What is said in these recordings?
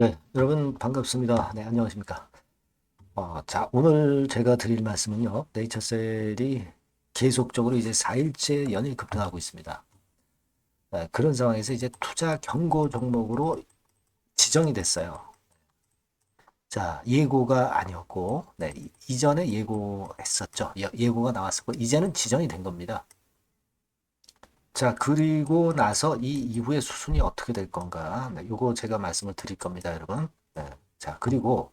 네, 여러분 반갑습니다. 네, 안녕하십니까. 자, 오늘 제가 드릴 말씀은요. 네이처셀이 계속적으로 이제 4일째 연일 급등하고 있습니다. 네, 그런 상황에서 이제 투자 경고 종목으로 지정이 됐어요. 자, 예고가 아니었고, 네, 이전에 예고했었죠. 예고가 나왔었고, 이제는 지정이 된 겁니다. 자, 그리고 나서 이 이후에 수순이 어떻게 될 건가? 네, 요거 제가 말씀을 드릴 겁니다, 여러분. 네, 자, 그리고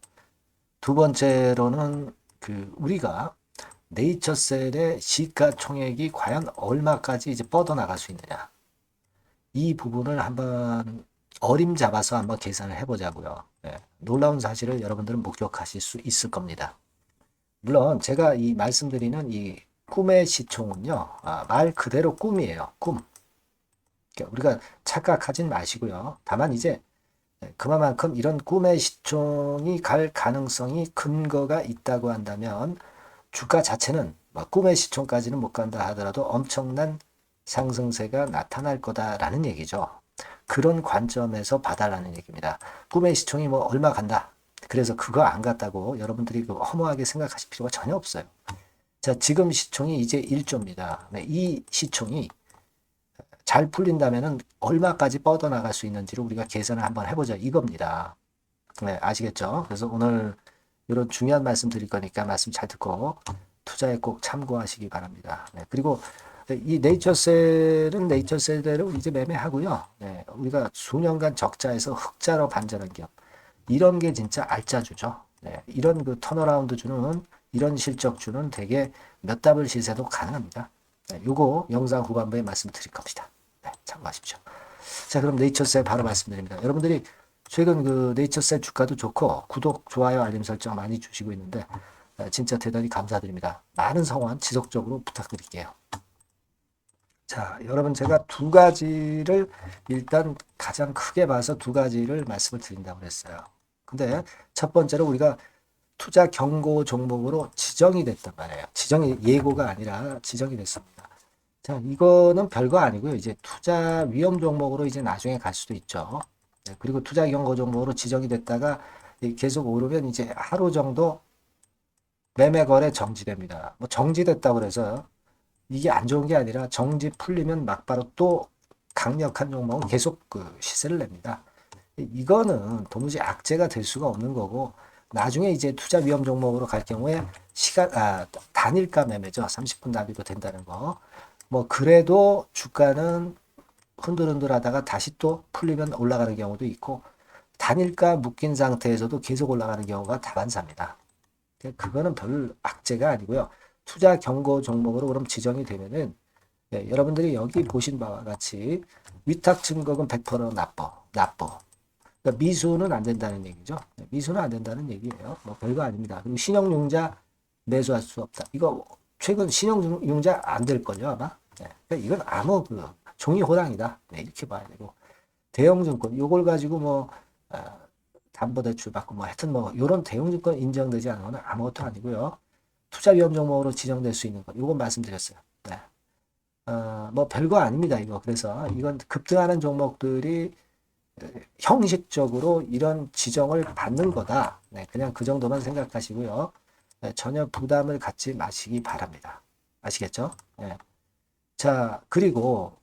두 번째로는 우리가 네이처셀의 시가총액이 과연 얼마까지 이제 뻗어나갈 수 있느냐. 이 부분을 한번 어림잡아서 한번 계산을 해보자고요. 네, 놀라운 사실을 여러분들은 목격하실 수 있을 겁니다. 물론 제가 이 말씀드리는 이 꿈의 시총은요, 말 그대로 꿈이에요. 꿈. 그러니까 우리가 착각하진 마시고요. 다만 이제 그만큼 이런 꿈의 시총이 갈 가능성이 근거가 있다고 한다면 주가 자체는 꿈의 시총까지는 못 간다 하더라도 엄청난 상승세가 나타날 거다라는 얘기죠. 그런 관점에서 봐달라는 얘기입니다. 꿈의 시총이 뭐 얼마 간다. 그래서 그거 안 갔다고 여러분들이 허무하게 생각하실 필요가 전혀 없어요. 자, 지금 시총이 이제 1조입니다. 네, 이 시총이 잘 풀린다면은 얼마까지 뻗어나갈 수 있는지를 우리가 계산을 한번 해보자 이겁니다. 네, 아시겠죠? 그래서 오늘 이런 중요한 말씀 드릴 거니까 말씀 잘 듣고 투자에 꼭 참고하시기 바랍니다. 네, 그리고 이 네이처셀은 네이처셀대로 이제 매매하고요. 네, 우리가 수년간 적자에서 흑자로 반전한 기업. 이런 게 진짜 알짜주죠. 네, 이런 그 턴어라운드 주는 이런 실적 주는 되게 몇 답을 시세도 가능합니다. 네, 요거 영상 후반부에 말씀 드릴 겁니다. 네, 참고하십시오. 자, 그럼 네이처셀 바로 말씀드립니다. 여러분들이 최근 그 네이처셀 주가도 좋고 구독, 좋아요, 알림 설정 많이 주시고 있는데 진짜 대단히 감사드립니다. 많은 성원 지속적으로 부탁드릴게요. 자, 여러분 제가 두 가지를 일단 가장 크게 봐서 두 가지를 말씀을 드린다고 그랬어요. 근데 첫 번째로 우리가 투자 경고 종목으로 지정이 됐단 말이에요. 지정이 예고가 아니라 지정이 됐습니다. 자, 이거는 별거 아니고요. 이제 투자 위험 종목으로 이제 나중에 갈 수도 있죠. 네, 그리고 투자 경고 종목으로 지정이 됐다가 계속 오르면 이제 하루 정도 매매 거래 정지됩니다. 뭐 정지됐다고 그래서 이게 안 좋은 게 아니라 정지 풀리면 막바로 또 강력한 종목은 계속 그 시세를 냅니다. 이거는 도무지 악재가 될 수가 없는 거고 나중에 이제 투자 위험 종목으로 갈 경우에 단일가 매매죠. 30분 납입도 된다는 거. 뭐 그래도 주가는 흔들흔들하다가 다시 또 풀리면 올라가는 경우도 있고 단일가 묶인 상태에서도 계속 올라가는 경우가 다반사입니다. 그거는 별 악재가 아니고요. 투자 경고 종목으로 그럼 지정이 되면은 여러분들이 여기 보신 바와 같이 위탁 증거금 100% 납부. 그러니까 미수는 안 된다는 얘기죠. 미수는 안 된다는 얘기예요. 뭐 별거 아닙니다. 그리고 신용융자 매수할 수 없다. 이거 최근 신용융자 안 될걸요 아마. 네. 그러니까 이건 아무 그 종이 호랑이다. 네, 이렇게 봐야 되고 대형증권 요걸 가지고 뭐 담보대출 받고 뭐 하여튼 뭐 요런 대형증권 인정되지 않은 거는 아무것도 아니고요. 투자 위험 종목으로 지정될 수 있는 것 요건 말씀드렸어요. 네. 뭐 별거 아닙니다 이거. 그래서 이건 급등하는 종목들이 형식적으로 이런 지정을 받는 거다. 네, 그냥 그 정도만 생각하시고요. 네, 전혀 부담을 갖지 마시기 바랍니다. 아시겠죠? 네. 자, 그리고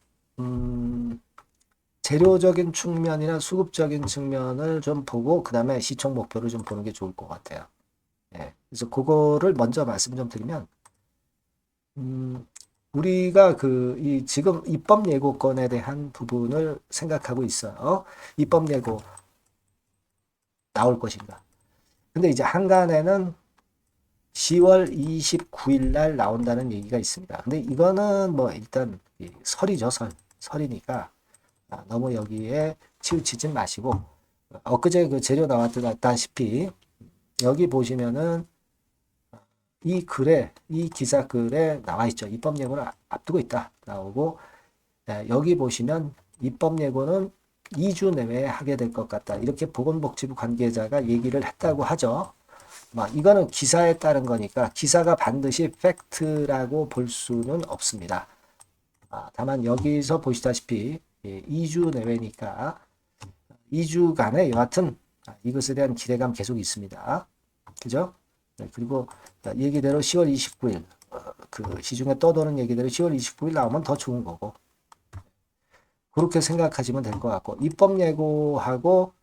재료적인 측면이나 수급적인 측면을 좀 보고 그 다음에 시총 목표를 좀 보는 게 좋을 것 같아요. 네, 그래서 그거를 먼저 말씀 좀 드리면 음, 우리가 이 지금 입법 예고건에 대한 부분을 생각하고 있어요. 입법 예고 나올 것인가? 근데 이제 한간에는 10월 29일 날 나온다는 얘기가 있습니다. 근데 이거는 뭐 일단 설이죠, 설. 설이니까 너무 여기에 치우치지 마시고 엊그제 그 재료 나왔다시피 여기 보시면은 이 기사 글에 나와 있죠. 입법 예고를 앞두고 있다. 나오고 여기 보시면 입법 예고는 2주 내외에 하게 될 것 같다. 이렇게 보건복지부 관계자가 얘기를 했다고 하죠. 이거는 기사에 따른 거니까 기사가 반드시 팩트라고 볼 수는 없습니다. 다만 여기서 보시다시피 2주 내외니까 2주간에 여하튼 이것에 대한 기대감 계속 있습니다. 그죠? 네, 그리고 얘기대로 10월 29일 그 시중에 떠도는 얘기대로 10월 29일 나오면 더 좋은 거고 그렇게 생각하시면 될 것 같고 입법 예고하고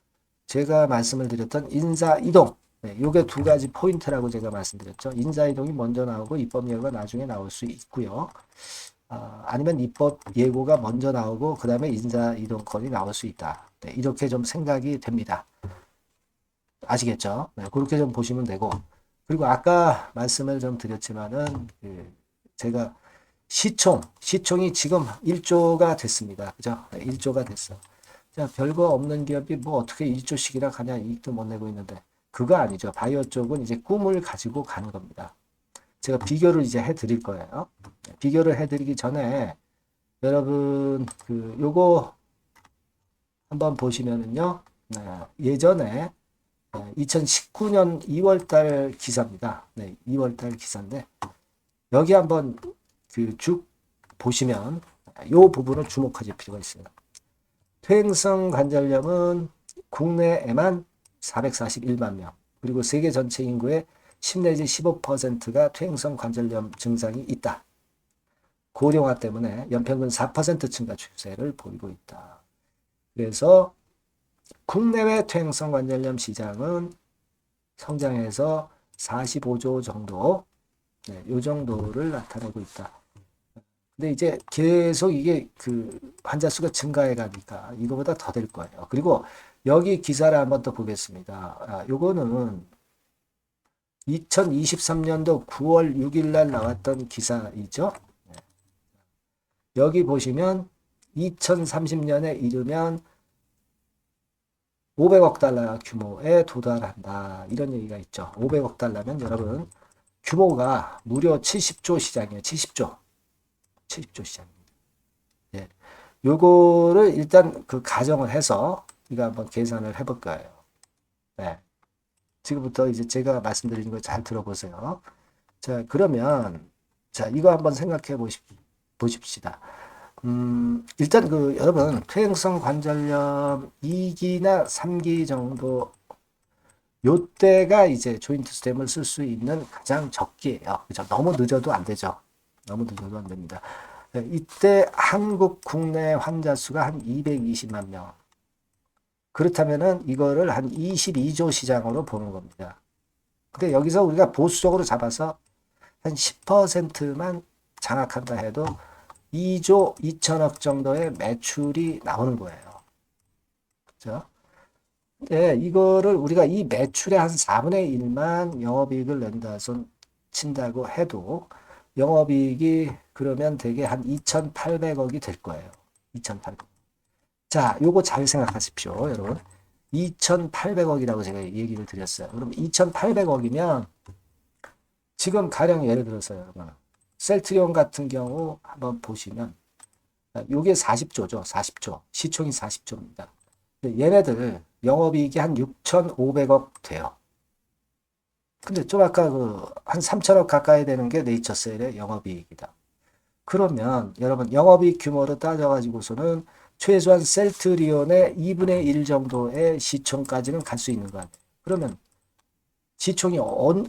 제가 말씀을 드렸던 인사 이동 네, 요게 두 가지 포인트라고 제가 말씀드렸죠. 인사 이동이 먼저 나오고 입법 예고가 나중에 나올 수 있고요. 아니면 입법 예고가 먼저 나오고 그 다음에 인사 이동권이 나올 수 있다. 네, 이렇게 좀 생각이 됩니다. 아시겠죠? 네, 그렇게 좀 보시면 되고 그리고 아까 말씀을 좀 드렸지만은 제가 시총이 지금 1조가 됐습니다. 그죠? 네, 1조가 됐어. 자, 별거 없는 기업이 뭐 어떻게 1조씩이나 가냐 이익도 못 내고 있는데 그거 아니죠. 바이오 쪽은 이제 꿈을 가지고 가는 겁니다. 제가 비교를 이제 해드릴 거예요. 비교를 해드리기 전에 여러분 요거 한번 보시면은요. 예전에 2019년 2월달 기사입니다. 네, 2월달 기사인데 여기 한번 쭉 보시면 요 부분을 주목하실 필요가 있어요. 퇴행성 관절염은 국내에만 441만 명 그리고 세계 전체 인구의 10 내지 15%가 퇴행성 관절염 증상이 있다. 고령화 때문에 연평균 4% 증가 추세를 보이고 있다. 그래서 국내외 퇴행성 관절염 시장은 성장해서 45조 정도, 네, 요 정도를 나타내고 있다. 근데 이제 계속 이게 환자 수가 증가해 가니까 이거보다 더 될 거예요. 그리고 여기 기사를 한번 더 보겠습니다. 요거는 2023년도 9월 6일 날 나왔던 기사이죠. 여기 보시면 2030년에 이르면 500억 달러 규모에 도달한다. 이런 얘기가 있죠. 500억 달러면 여러분 규모가 무려 70조 시장이에요. 70조 시장입니다. 예. 요거를 일단 가정을 해서 이거 한번 계산을 해볼 거예요. 네. 지금부터 이제 제가 말씀드리는 걸 잘 들어보세요. 자, 그러면 자, 이거 한번 생각해 보십시다. 일단 여러분 퇴행성 관절염 2기나 3기 정도 요때가 이제 조인트 스템을 쓸 수 있는 가장 적기예요. 그죠? 너무 늦어도 안 되죠. 너무 늦어도 안 됩니다. 네, 이때 한국 국내 환자 수가 한 220만 명. 그렇다면은 이거를 한 22조 시장으로 보는 겁니다. 근데 여기서 우리가 보수적으로 잡아서 한 10%만 장악한다 해도 2조 2천억 정도의 매출이 나오는 거예요. 그죠? 근데 이거를 우리가 이 매출의 한 4분의 1만 영업이익을 낸다 손 친다고 해도 영업이익이 그러면 되게 한 2,800억이 될 거예요. 2,800억. 자, 요거 잘 생각하십시오, 여러분. 2,800억이라고 제가 얘기를 드렸어요. 그럼 2,800억이면 지금 가령 예를 들어서 여러분 셀트리온 같은 경우 한번 보시면 요게 40조죠. 40조. 시총이 40조입니다. 얘네들 영업이익이 한 6,500억 돼요. 근데 좀 아까 한 3천억 가까이 되는 게 네이처셀의 영업이익이다. 그러면 여러분 영업이익 규모로 따져가지고서는 최소한 셀트리온의 2분의 1 정도의 시총까지는 갈 수 있는 거 아니에요. 그러면 시총이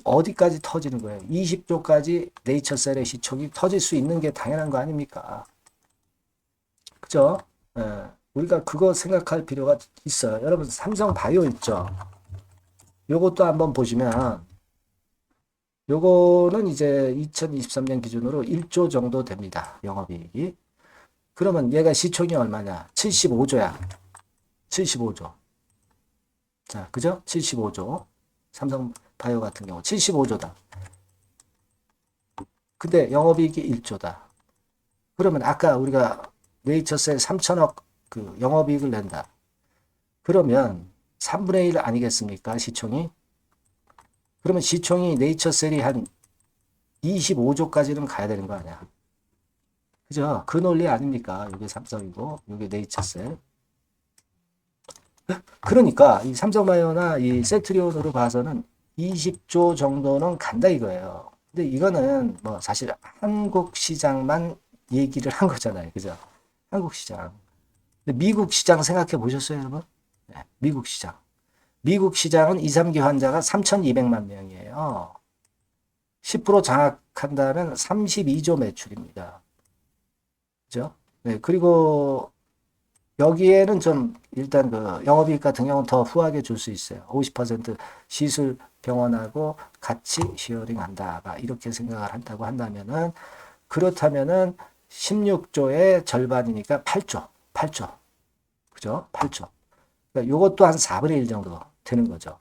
어디까지 터지는 거예요? 20조까지 네이처셀의 시총이 터질 수 있는 게 당연한 거 아닙니까? 그죠? 예, 우리가 그거 생각할 필요가 있어요. 여러분 삼성 바이오 있죠? 요것도 한번 보시면 요거는 이제 2023년 기준으로 1조 정도 됩니다. 영업이익이. 그러면 얘가 시총이 얼마냐? 75조야. 75조. 자, 그죠? 75조. 삼성 바이오 같은 경우 75조다. 근데 영업이익이 1조다. 그러면 아까 우리가 네이처셀 3천억 영업이익을 낸다. 그러면 3분의 1 아니겠습니까? 시총이. 그러면 시총이 네이처셀이 한 25조까지는 가야 되는 거 아니야. 그죠? 그 논리 아닙니까? 이게 삼성이고, 이게 네이처셀. 그러니까 이 삼성바이오나 이 셀트리온으로 봐서는 20조 정도는 간다 이거예요. 근데 이거는 뭐 사실 한국 시장만 얘기를 한 거잖아요. 그죠? 한국 시장. 근데 미국 시장 생각해 보셨어요, 여러분? 네, 미국 시장. 미국 시장은 2, 3기 환자가 3,200만 명이에요. 10% 장악한다면 32조 매출입니다. 그죠? 네, 그리고 여기에는 좀 일단 그 영업이익 같은 경우는 더 후하게 줄 수 있어요. 50% 시술 병원하고 같이 시어링 한다. 이렇게 생각을 한다고 한다면은 그렇다면은 16조의 절반이니까 8조. 8조. 그죠? 8조. 그러니까 요것도 한 4분의 1 정도 되는 거죠.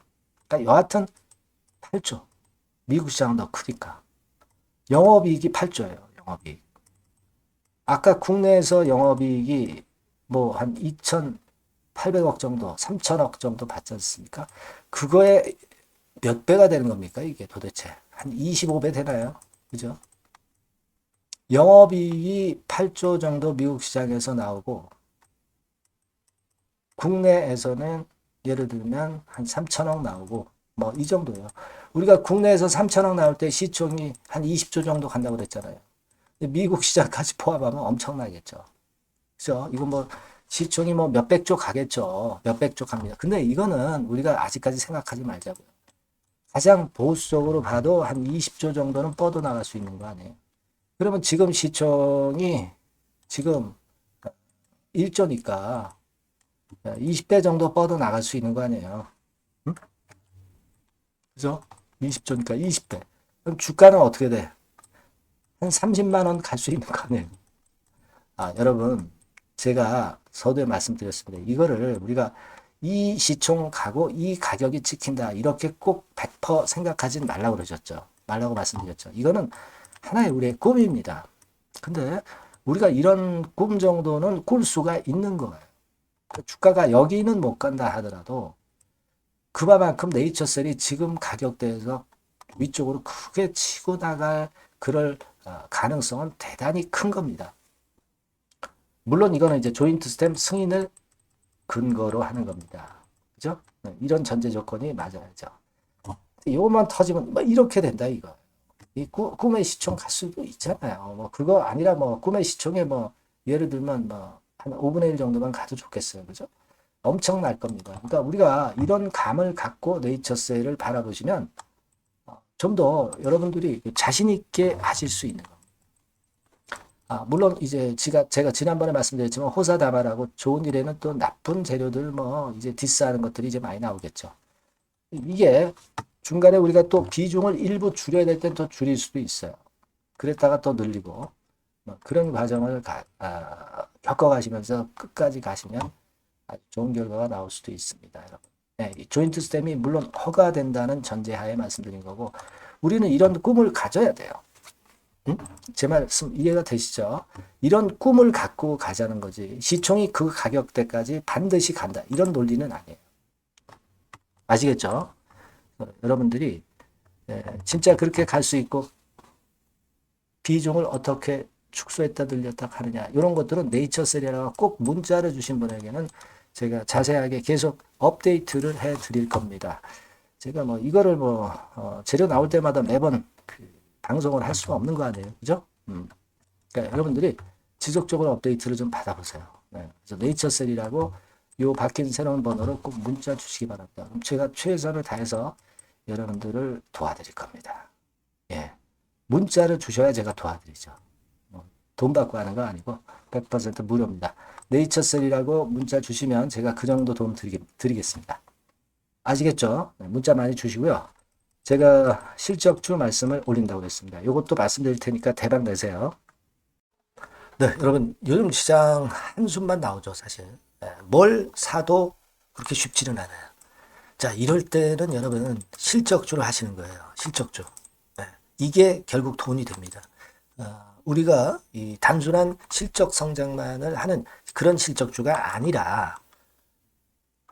그러니까 여하튼 8조. 미국 시장은 더 크니까. 영업이익이 8조예요. 영업이익. 아까 국내에서 영업이익이 뭐 한 2,800억 정도, 3천억 정도 받지 않습니까? 그거에 몇 배가 되는 겁니까? 이게 도대체. 한 25배 되나요? 그죠? 영업이익이 8조 정도 미국 시장에서 나오고, 국내에서는 예를 들면 한 3천억 나오고, 뭐 이 정도예요. 우리가 국내에서 3천억 나올 때 시총이 한 20조 정도 간다고 그랬잖아요. 미국 시장까지 포함하면 엄청나겠죠. 그죠? 이거 뭐 시총이 뭐 몇백 조 가겠죠. 몇백 조 갑니다. 근데 이거는 우리가 아직까지 생각하지 말자고요. 가장 보수적으로 봐도 한 20조 정도는 뻗어나갈 수 있는 거 아니에요. 그러면 지금 시총이 지금 1조니까 20배 정도 뻗어나갈 수 있는 거 아니에요. 응? 그죠? 20조니까 20배. 그럼 주가는 어떻게 돼? 한 30만 원 갈 수 있는 거 아니에요. 아, 여러분, 제가 서두에 말씀드렸습니다. 이거를 우리가 이 시총 가고 이 가격이 찍힌다. 이렇게 꼭 100% 생각하진 말라고 그러셨죠. 말라고 말씀드렸죠. 이거는 하나의 우리의 꿈입니다. 근데 우리가 이런 꿈 정도는 꿀 수가 있는 거예요. 주가가 여기는 못 간다 하더라도 그만큼 네이처셀이 지금 가격대에서 위쪽으로 크게 치고 나갈 그럴 가능성은 대단히 큰 겁니다. 물론 이거는 이제 조인트 스템 승인을 근거로 하는 겁니다. 그죠? 이런 전제 조건이 맞아야죠. 이것만 터지면 뭐 이렇게 된다 이거. 이 꿈의 시총 갈 수도 있잖아요. 뭐 그거 아니라 뭐 꿈의 시총에 뭐 예를 들면 뭐 한 5분의 1 정도만 가도 좋겠어요. 그죠? 엄청날 겁니다. 그러니까 우리가 이런 감을 갖고 네이처셀을 바라보시면 좀 더 여러분들이 자신 있게 하실 수 있는 겁니다. 물론 이제 제가 지난번에 말씀드렸지만 호사다마라고 좋은 일에는 또 나쁜 재료들 뭐 이제 디스하는 것들이 이제 많이 나오겠죠. 이게 중간에 우리가 또 비중을 일부 줄여야 될 땐 또 줄일 수도 있어요. 그랬다가 또 늘리고 뭐 그런 과정을 겪어가시면서 끝까지 가시면 아주 좋은 결과가 나올 수도 있습니다, 여러분. 네, 이 조인트 스템이 물론 허가된다는 전제하에 말씀드린 거고 우리는 이런 꿈을 가져야 돼요. 응? 제 말씀 이해가 되시죠? 이런 꿈을 갖고 가자는 거지. 시총이 그 가격대까지 반드시 간다. 이런 논리는 아니에요. 아시겠죠? 여러분들이 진짜 그렇게 갈 수 있고 비중을 어떻게 축소했다 늘렸다 하느냐 이런 것들은 네이처셀이라고 꼭 문자를 주신 분에게는 제가 자세하게 계속 업데이트를 해 드릴 겁니다. 제가 뭐 이거를 뭐 재료 나올 때마다 매번 방송을 할 수가 없는 거 아니에요. 그죠? 그러니까 여러분들이 지속적으로 업데이트를 좀 받아보세요. 네. 그래서 네이처셀이라고 요 바뀐 새로운 번호로 꼭 문자 주시기 바랍니다. 그럼 제가 최선을 다해서 여러분들을 도와드릴 겁니다. 예. 문자를 주셔야 제가 도와드리죠. 돈 받고 하는 거 아니고 100% 무료입니다. 네이처셀이라고 문자 주시면 제가 그 정도 도움 드리겠습니다. 아시겠죠? 네, 문자 많이 주시고요. 제가 실적주 말씀을 올린다고 했습니다. 이것도 말씀드릴 테니까 대박 내세요. 네, 여러분 요즘 시장 한숨만 나오죠, 사실. 뭘 사도 그렇게 쉽지는 않아요. 자, 이럴 때는 여러분은 실적주를 하시는 거예요. 실적주. 이게 결국 돈이 됩니다. 우리가 이 단순한 실적 성장만을 하는 그런 실적주가 아니라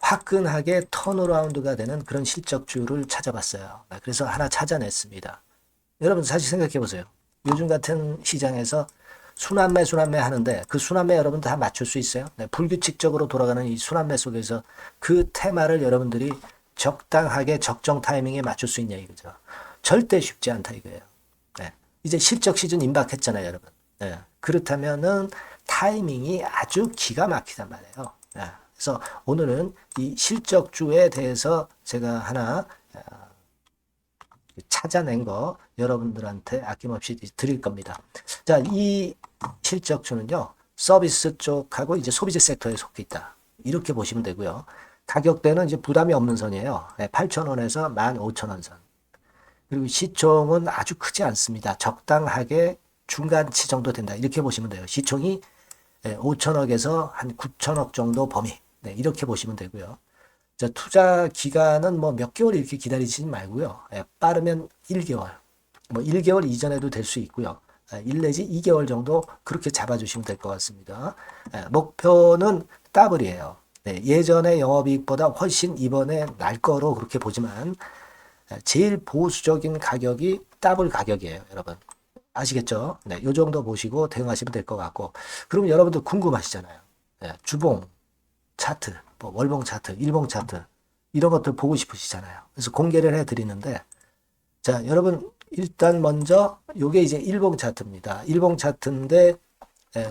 화끈하게 턴어라운드가 되는 그런 실적주를 찾아봤어요. 그래서 하나 찾아냈습니다. 여러분 사실 생각해 보세요. 요즘 같은 시장에서 순환매 하는데 그 순환매 여러분 다 맞출 수 있어요? 네, 불규칙적으로 돌아가는 이 순환매 속에서 그 테마를 여러분들이 적당하게 적정 타이밍에 맞출 수 있냐 이거죠. 절대 쉽지 않다 이거예요. 네. 이제 실적 시즌 임박했잖아요, 여러분. 네. 그렇다면은 타이밍이 아주 기가 막히단 말이에요. 네. 그래서 오늘은 이 실적주에 대해서 제가 하나 찾아낸 거 여러분들한테 아낌없이 드릴 겁니다. 자, 이 실적주는요, 서비스 쪽하고 이제 소비재 섹터에 속해 있다. 이렇게 보시면 되고요. 가격대는 이제 부담이 없는 선이에요. 8,000원에서 15,000원 선. 그리고 시총은 아주 크지 않습니다. 적당하게 중간치 정도 된다. 이렇게 보시면 돼요. 시총이 5천억에서 한 9천억 정도 범위. 네, 이렇게 보시면 되고요. 자, 투자 기간은 뭐 몇 개월 이렇게 기다리지 말고요. 빠르면 1개월. 뭐 1개월 이전에도 될 수 있고요. 1 내지 2개월 정도 그렇게 잡아주시면 될 것 같습니다. 목표는 더블이에요. 네, 예전의 영업이익보다 훨씬 이번에 날 거로 그렇게 보지만 제일 보수적인 가격이 더블 가격이에요, 여러분. 아시겠죠? 네, 요 정도 보시고 대응하시면 될 것 같고. 그러면 여러분들 궁금하시잖아요. 네, 주봉, 차트, 뭐 월봉 차트, 일봉 차트 이런 것들 보고 싶으시잖아요. 그래서 공개를 해드리는데, 자, 여러분 일단 먼저 요게 이제 일봉 차트입니다. 일봉 차트인데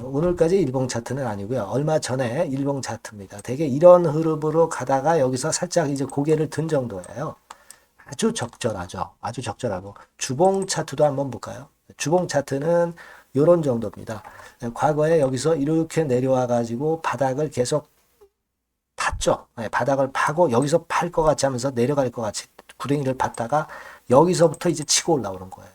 오늘까지 일봉 차트는 아니고요. 얼마 전에 일봉 차트입니다. 되게 이런 흐름으로 가다가 여기서 살짝 이제 고개를 든 정도예요. 아주 적절하죠. 아주 적절하고. 주봉 차트도 한번 볼까요? 주봉 차트는 이런 정도입니다. 과거에 여기서 이렇게 내려와 가지고 바닥을 계속 팠죠. 바닥을 파고 여기서 팔 것 같이 하면서 내려갈 것 같이 구덩이를 팠다가 여기서부터 이제 치고 올라오는 거예요.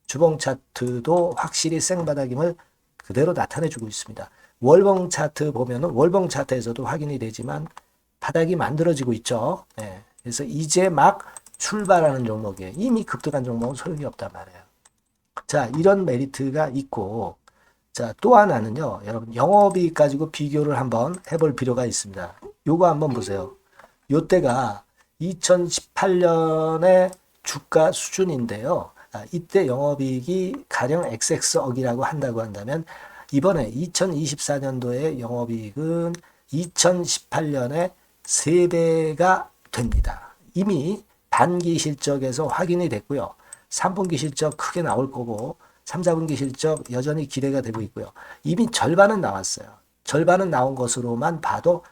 주봉 차트도 확실히 생바닥임을 그대로 나타내주고 있습니다. 월봉 차트 보면은 월봉 차트에서도 확인이 되지만 바닥이 만들어지고 있죠. 그래서 이제 막 출발하는 종목이에요. 이미 급등한 종목은 소용이 없단 말이에요. 자, 이런 메리트가 있고, 자, 또 하나는요, 여러분, 영업이익 가지고 비교를 한번 해볼 필요가 있습니다. 요거 한번 보세요. 요때가 2018년의 주가 수준인데요. 이때 영업이익이 가령 XX억이라고 한다고 한다면, 이번에 2024년도의 영업이익은 2018년에 3배가 됩니다. 이미 반기 실적에서 확인이 됐고요. 3분기 실적 크게 나올 거고 3, 4분기 실적 여전히 기대가 되고 있고요. 이미 절반은 나왔어요. 절반은 나온 것으로만 봐도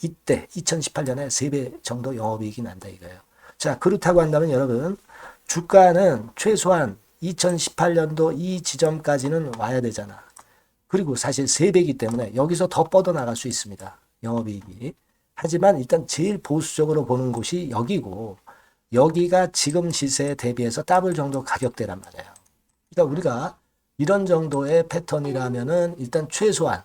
이때 2018년에 3배 정도 영업이익이 난다 이거예요. 자, 그렇다고 한다면 여러분 주가는 최소한 2018년도 이 지점까지는 와야 되잖아. 그리고 사실 3배이기 때문에 여기서 더 뻗어나갈 수 있습니다. 영업이익이. 하지만 일단 제일 보수적으로 보는 곳이 여기고 여기가 지금 시세에 대비해서 더블 정도 가격대란 말이에요. 그러니까 우리가 이런 정도의 패턴이라면은 일단 최소한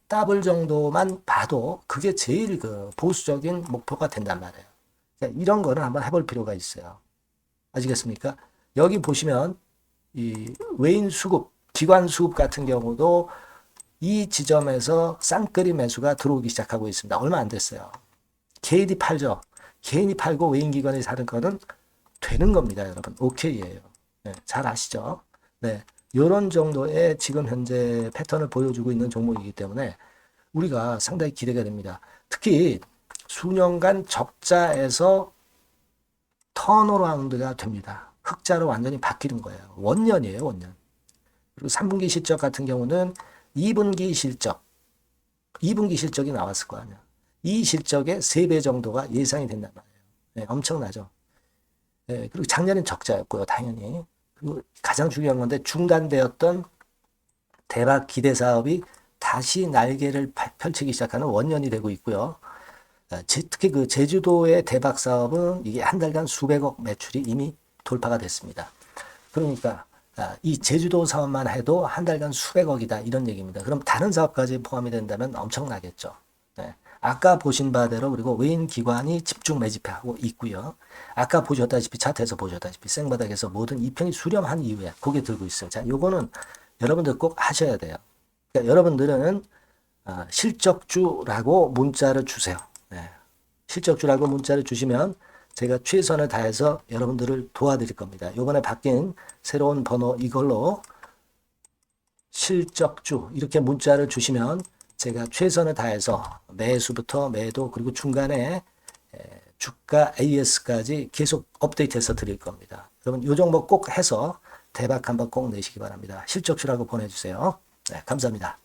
더블 정도만 봐도 그게 제일 그 보수적인 목표가 된단 말이에요. 그러니까 이런 거는 한번 해볼 필요가 있어요. 아시겠습니까? 여기 보시면 이 외인 수급, 기관 수급 같은 경우도 이 지점에서 쌍끌이 매수가 들어오기 시작하고 있습니다. 얼마 안 됐어요. 개인이 팔죠. 개인이 팔고 외인기관이 사는 거는 되는 겁니다, 여러분. 오케이예요. 네, 잘 아시죠? 네, 이런 정도의 지금 현재 패턴을 보여주고 있는 종목이기 때문에 우리가 상당히 기대가 됩니다. 특히 수년간 적자에서 턴어라운드가 됩니다. 흑자로 완전히 바뀌는 거예요. 원년이에요, 원년. 그리고 3분기 실적 같은 경우는 2분기 실적이 나왔을 거 아니야. 이 실적의 3배 정도가 예상이 된단 말이에요. 네, 엄청나죠. 네, 그리고 작년엔 적자였고요, 당연히. 그리고 가장 중요한 건데 중단되었던 대박 기대 사업이 다시 날개를 펼치기 시작하는 원년이 되고 있고요. 특히 그 제주도의 대박 사업은 이게 한 달간 수백억 매출이 이미 돌파가 됐습니다. 그러니까 이 제주도 사업만 해도 한 달간 수백억이다 이런 얘기입니다. 그럼 다른 사업까지 포함이 된다면 엄청나겠죠. 네. 아까 보신 바대로 그리고 외인 기관이 집중 매집하고 있고요. 아까 보셨다시피 차트에서 보셨다시피 생바닥에서 모든 이평이 수렴한 이후에 고개 들고 있어요. 자, 요거는 여러분들 꼭 하셔야 돼요. 그러니까 여러분들은 실적주라고 문자를 주세요. 네. 실적주라고 문자를 주시면 제가 최선을 다해서 여러분들을 도와드릴 겁니다. 이번에 바뀐 새로운 번호 이걸로 실적주 이렇게 문자를 주시면 제가 최선을 다해서 매수부터 매도 그리고 중간에 주가 AS까지 계속 업데이트해서 드릴 겁니다. 여러분 이 종목 꼭 해서 대박 한번 꼭 내시기 바랍니다. 실적주라고 보내주세요. 네, 감사합니다.